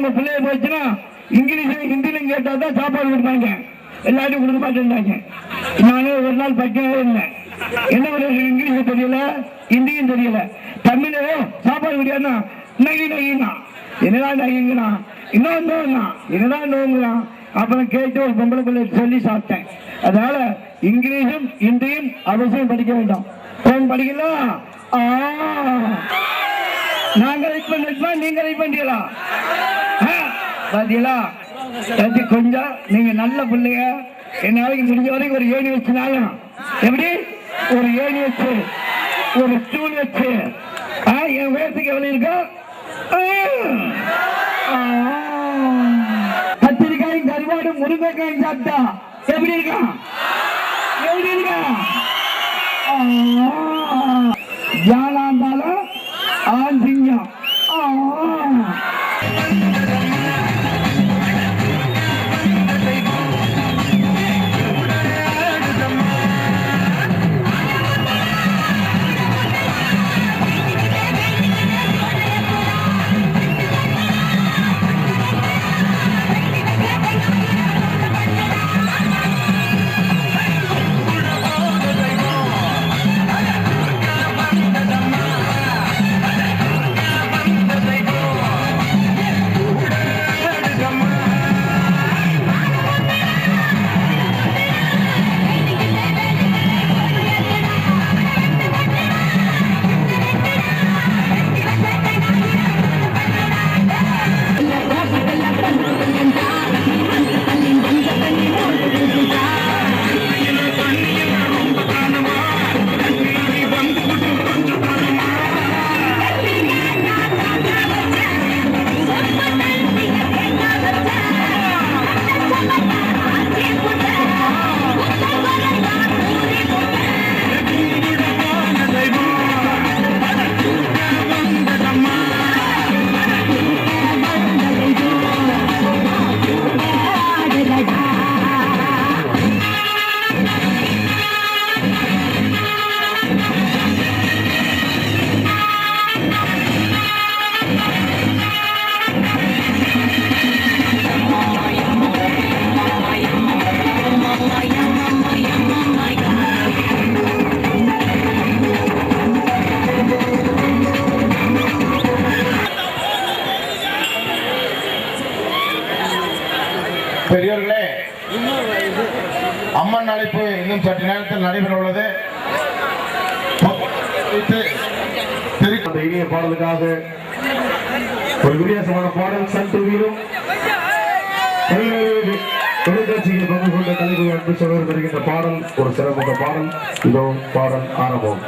நம்ம பிள்ளைய போச்சுன்னா இங்கிலீஷும் ஹிந்திலும் கேட்டா தான் சாப்பாடு கொடுப்பாங்க. எல்லாத்தையும் கொடுக்க மாட்டேன்டாங்க. நானும் ஒரு நாள் படிக்கவே இல்லை. என்ன பண்ணுறது, இங்கிலீஷும் தெரியல, ஹிந்தியும் தெரியல. தமிழ் சாப்பாடு முடியாதுன்னா நகி நகினா என்னடா நகிங்கண்ணா, இன்னும் நோங்கண்ணா என்னடா நோங்குறான். அப்புறம் கேட்டு ஒரு பொம்பளை பிள்ளை சொல்லி சாப்பிட்டேன். அதனால இங்கிலீஷும் ஹிந்தியும் அவசியம் படிக்க வேண்டாம். படிக்கலாம். நாங்க ரைட் பண்ணா நீங்க ரைட் பண்ணீங்களா? பாத்தீங்களா? கொஞ்சம் நீங்க நல்ல பிள்ளைங்க. என்னாலைக்கு முடிஞ்ச வரைக்கும் ஒரு ஏணி வச்சுனாலும் எப்படி ஒரு ஏணி வச்சு ஒரு ஸ்டூல் வச்சு என் உயரத்துக்கு எவ்வளவு இருக்கா? கத்திரிக்காயும் கருவாடும் முருங்கைக்காயும் சாப்பிட்டா எப்படி இருக்கா? எப்படி இருக்கா? யாரா இருந்தாலும் ஆண் சிங்கம். பெரியவர்களே, அம்மன் அழைப்பு இன்னும் சற்று நேரத்தில் நடைபெற உள்ளது. இனிய பாடலுக்காக ஒரு வித்தியாசமான பாடல் சன்டிவியிலும் தொலைக்காட்சியில் பங்கு கொண்ட தலைவர் என்று சொல்வது வருகின்ற பாடல் ஒரு சிறந்த பாடல். இதோ பாடல் ஆரம்பம்.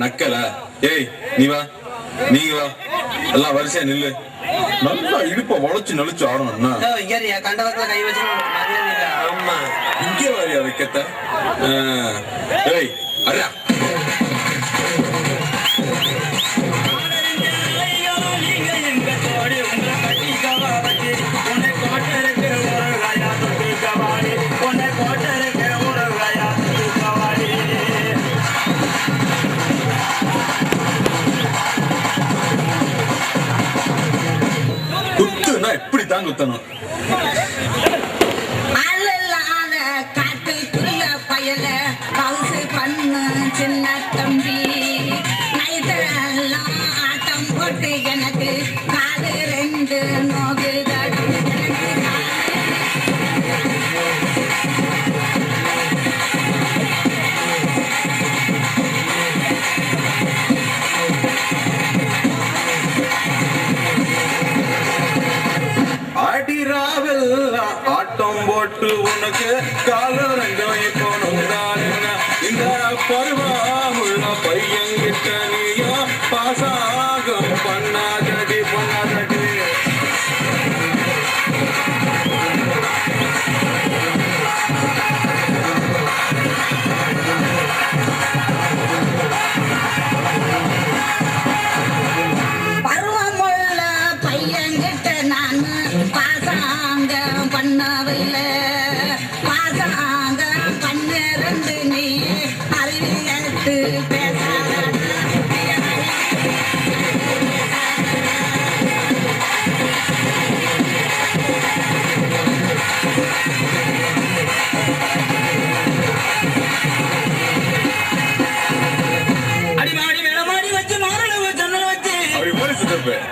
நக்கல ஏய் நீ வா நீங்க வா எல்லாம் வரிசையா நில்லு நல்லா இடுப்ப வளைச்சு நெளிச்சு ஆடணும்னா கை வச்சு இங்கே வாரியா வைக்கத்த ஏய் அரா எப்படி தான் குத்தணும் காட்டுக்குள்ள பயல கவுசு பண்ணு சின்ன தம்பி நைட்டெல்லாம் ஆட்டம் போட்டு எனக்கு காது ரெண்டு நோகுதடி ஆட்டம் போட்டு உனக்கு காலரங்கம் இப்போ இந்த பருவமுள்ள பையன்கிட்ட நீயா பாசாகம் பண்ணாதடி பண்ணாதடி பருவமுள்ள பையன்கிட்ட நான் பாசாங்க பண்ணவில்லை பாசாங்க பன்னிரண்டு நீ அறிவியத்து பேசாத அடிமாடி வேளமாடி வச்சு மாறளவு ஜன்னல் வச்சு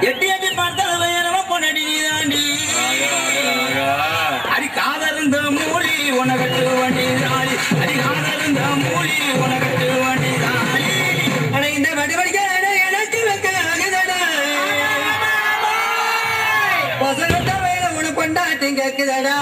எட்டி எட்டி பார்த்தால வேறவ பொன்னடி நீதாண்டி அடி காதருந்த மூலி உனகட்டு வண்டி தாளி அடி காதருந்த மூலி உனகட்டு வண்டி தாளி அட இந்த வடி வடிக்க எனக்கு வைக்க ஆகுதடா பசங்கட்ட வேலை உனக்கு கொண்டாட்டி கேக்குதடா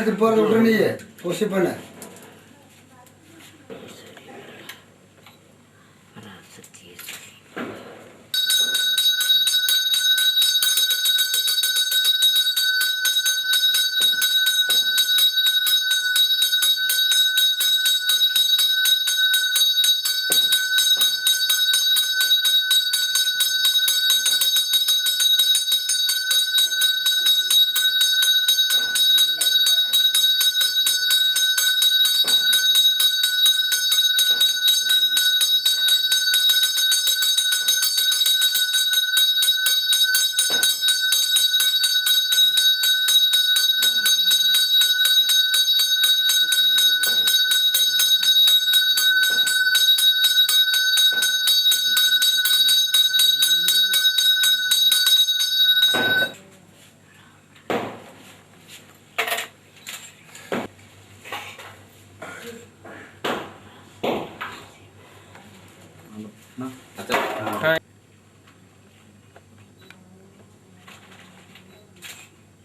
எடுத்துட்டு போறத விட்டு நீ புஷ் பண்ண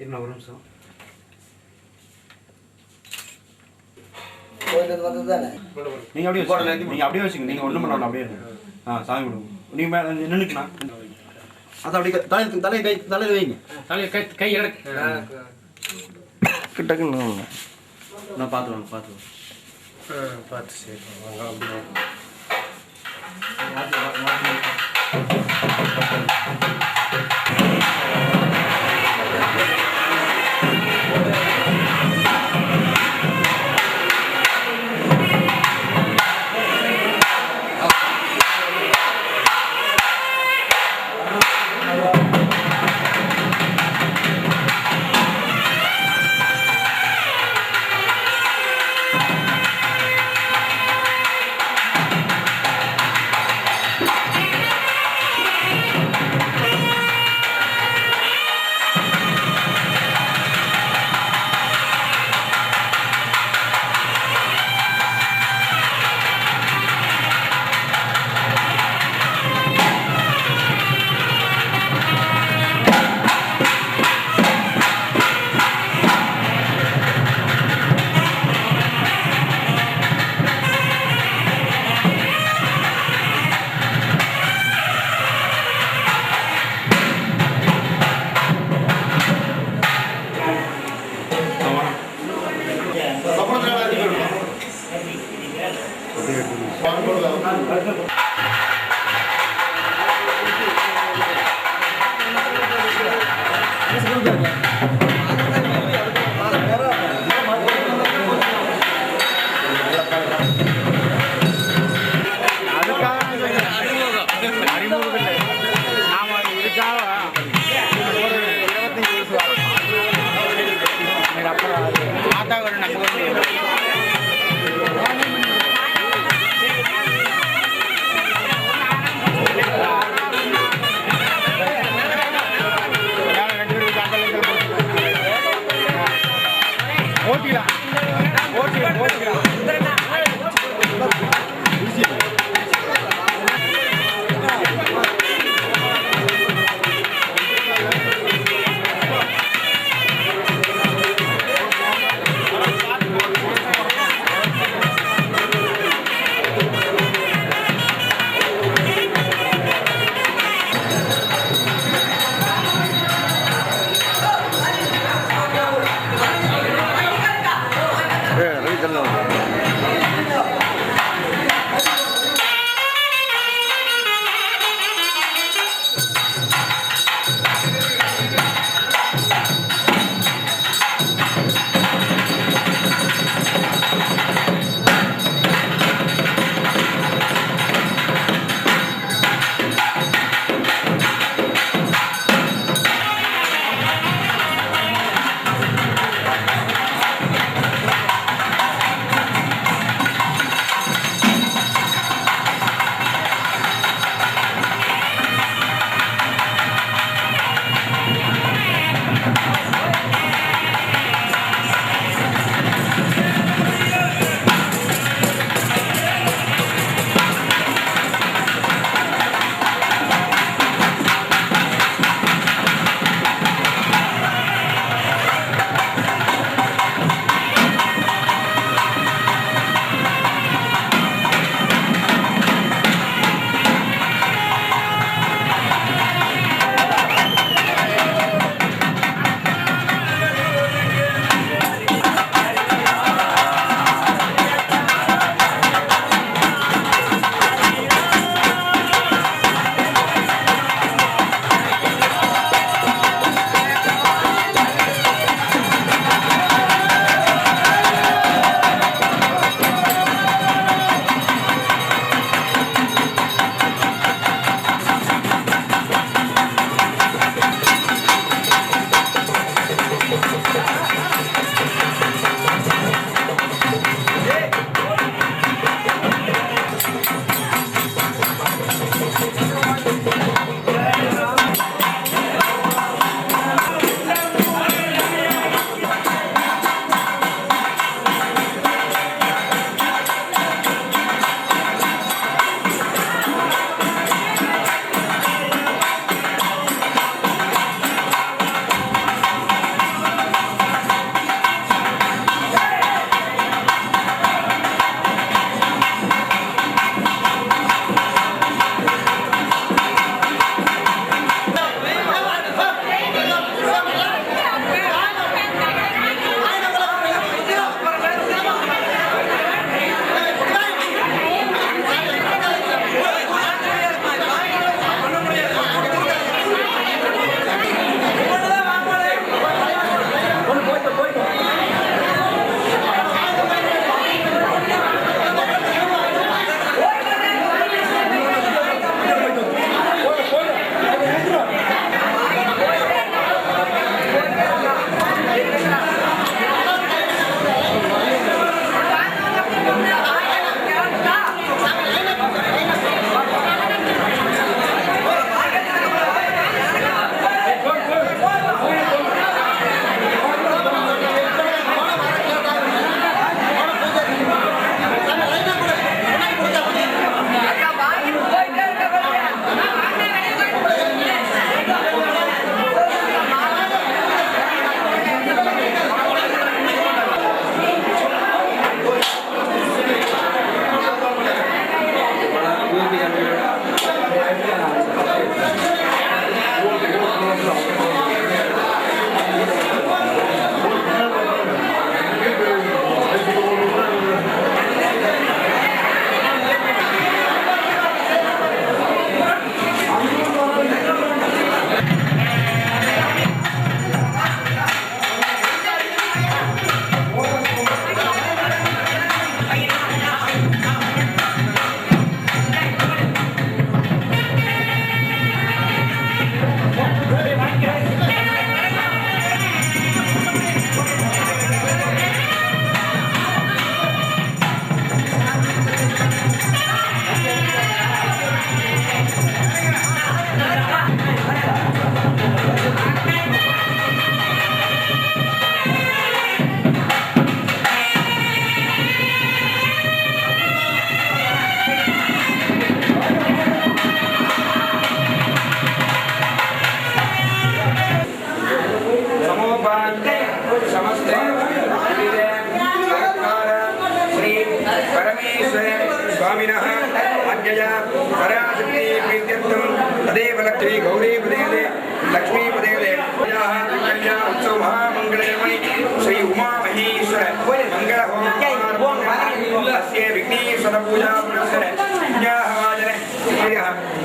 இன்னும் ஒரு நிமிஷம் நீங்க அப்படியே வச்சுங்க நீங்க ஒண்ணும் பண்ண அப்படியே சாமி விடுங்க நீங்க மேல நின்னுக்கலாம் அது அப்படியே தலையில வைங்க கை கிட்டக்குன்னு நான் பார்த்துருவேன் பார்த்து சரி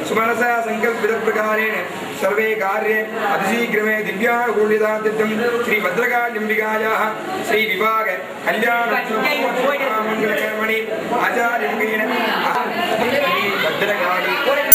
सुमनसा संकल्पित प्रकारेण सर्वे कार्ये अतिशीघ्रमे दिव्यानुकूलितार्थं श्री भद्रकाल्यम्बिकायाः श्री विभाग कल्याण मंगलकर्मणि आचार्यमुखेन भद्रकाली